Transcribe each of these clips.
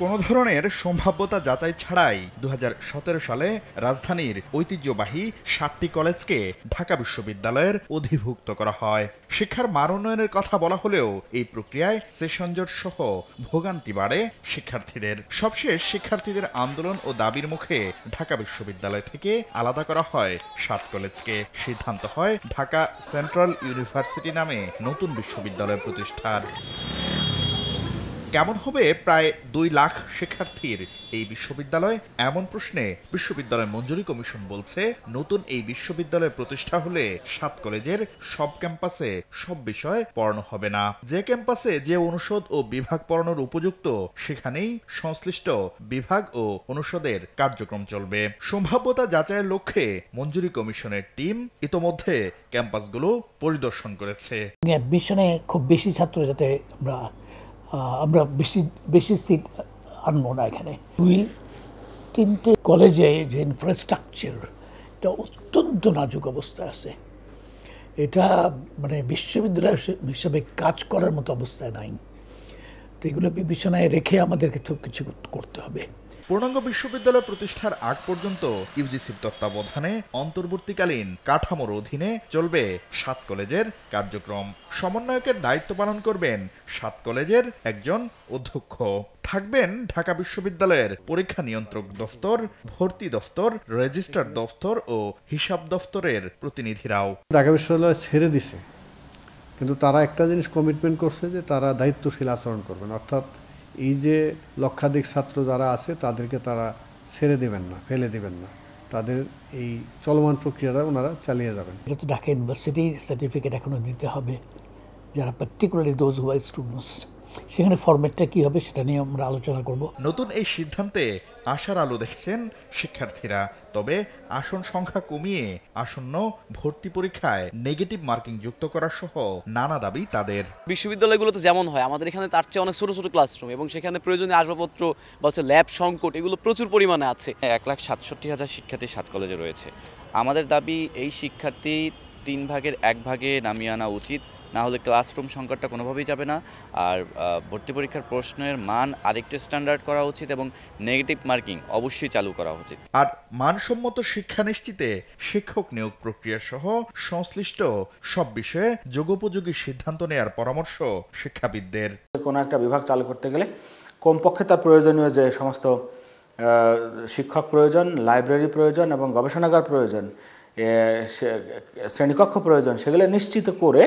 কোনো ধরনের সম্ভাব্যতা যাচাই ছাড়াই ২০১৭ সালে রাজধানীর ঐতিহ্যবাহী ৭টি কলেজকে ঢাকা বিশ্ববিদ্যালয়ের অধিভুক্ত করা হয়। শিক্ষার মান উন্নয়নের কথা বলা হলেও এই প্রক্রিয়ায় সেশন জট সহ ভোগান্তি বাড়ে শিক্ষার্থীদের। সবশেষ শিক্ষার্থীদের আন্দোলন ও দাবির মুখে ঢাকা বিশ্ববিদ্যালয় থেকে আলাদা করা হয় ৭ কলেজকে। সিদ্ধান্ত হয় ঢাকা সেন্ট্রাল ইউনিভার্সিটি নামে নতুন বিশ্ববিদ্যালয় প্রতিষ্ঠার। কেমন হবে প্রায় ২ লাখ শিক্ষার্থীর এই বিশ্ববিদ্যালয়? এমন প্রশ্নে বিশ্ববিদ্যালয় মঞ্জুরি কমিশন বলছে, নতুন এই বিশ্ববিদ্যালয় প্রতিষ্ঠা হলে ৭ কলেজের সব ক্যাম্পাসে সব বিষয় পড়ানো হবে না। যে ক্যাম্পাসে যে অনুষদ ও বিভাগ পড়ানোর উপযুক্ত সেখানেই সংশ্লিষ্ট বিভাগ ও অনুষদের কার্যক্রম চলবে। সম্ভাব্যতা যাচাইয়ের লক্ষ্যে মঞ্জুরি কমিশনের টিম ইতোমধ্যে ক্যাম্পাসগুলো পরিদর্শন করেছে। অ্যাডমিশনে খুব বেশি ছাত্র যাতে আমরা বেশি সিট আনবো না। এখানে ২-৩টে কলেজে যে ইনফ্রাস্ট্রাকচার এটা অত্যন্ত নাজুক অবস্থায় আছে। এটা মানে বিশ্ববিদ্যালয় হিসাবে কাজ করার মতো অবস্থায় নাই। তো এগুলো বিবেচনায় রেখে আমাদেরকে তো কিছু করতে হবে। পূর্ণাঙ্গ বিশ্ববিদ্যালয় প্রতিষ্ঠার আগ পর্যন্ত ইউজিসির তত্ত্বাবধানে অন্তর্বর্তীকালীন কাঠামোর অধীনে চলবে ৭ কলেজের কার্যক্রম। সমন্বয়কের দায়িত্ব পালন করবেন ৭ কলেজের একজন অধ্যক্ষ। থাকবেন ঢাকা বিশ্ববিদ্যালয়ের পরীক্ষা নিয়ন্ত্রক দফতর, ভর্তি দফতর, রেজিস্ট্রার দফতর ও হিসাব দফতরের প্রতিনিধিরাও। ঢাকা বিশ্ববিদ্যালয় ছেড়ে দিছে, কিন্তু তারা একটা জিনিস কমিটমেন্ট করছে যে তারা দায়িত্বশীল আচরণ করবেন, অর্থাৎ এই যে লক্ষাধিক ছাত্র যারা আছে তাদেরকে তারা ছেড়ে দেবেন না, ফেলে দেবেন না। তাদের এই চলমান প্রক্রিয়াটা ওনারা চালিয়ে যাবেন। যেহেতু ঢাকা ইউনিভার্সিটি সার্টিফিকেট এখনো দিতে হবে যারা particularly those who are students, সেখানে ফরম্যাটটা কী হবে সেটা নিয়ে আমরা আলোচনা করব। নতুন এই সিদ্ধান্তে আশার আলো দেখছেন শিক্ষার্থীরা। তবে আসন সংখ্যা কমিয়ে আসন্ন ভর্তি পরীক্ষায় নেগেটিভ মার্কিং যুক্ত করা সহ নানা দাবি তাদের। বিশ্ববিদ্যালয়গুলোতে যেমন হয় আমাদের এখানে তার চেয়ে অনেক ছোট ছোট ক্লাসরুম এবং সেখানে প্রয়োজনীয় আসবাবপত্র বা ল্যাব সংকট এগুলো প্রচুর পরিমাণে আছে। ১,৬৭,০০০ শিক্ষার্থী ৭ কলেজে রয়েছে। আমাদের দাবি এই শিক্ষার্থী ৩ ভাগের ১ ভাগে নামিয়ে আনা উচিত, না হলে ক্লাসরুম সংকটটা কোনোভাবেই যাবে না। আর ভর্তি পরীক্ষার প্রশ্নের মান আরেকটু স্ট্যান্ডার্ড করা উচিত এবং নেগেটিভ মার্কিং অবশ্যই চালু করা উচিত। আর মানসম্মত শিক্ষা নিশ্চিতে শিক্ষক নিয়োগ প্রক্রিয়া সহ সংশ্লিষ্ট সব বিষয়ে যোগোপযোগী সিদ্ধান্ত নেওয়ার পরামর্শ শিক্ষাবিদদের। কোনো একটা বিভাগ চালু করতে গেলে কমপক্ষে তার প্রয়োজনীয় যে সমস্ত শিক্ষক প্রয়োজন, লাইব্রেরি প্রয়োজন এবং গবেষণাগার প্রয়োজন, শ্রেণীকক্ষ প্রয়োজন, সেগুলো নিশ্চিত করে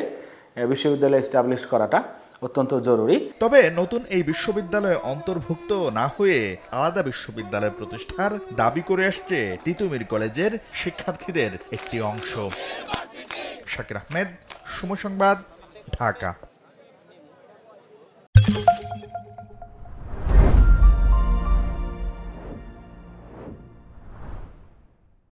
বিশ্ববিদ্যালয় এস্টাবলিশ করাটা অত্যন্ত জরুরি। তবে নতুন এই বিশ্ববিদ্যালয়ে অন্তর্ভুক্ত না হয়ে আলাদা বিশ্ববিদ্যালয় প্রতিষ্ঠার দাবি করে আসছে তিতুমীর কলেজের শিক্ষার্থীদের একটি অংশ। শাকির আহমেদ, সময় সংবাদ, ঢাকা।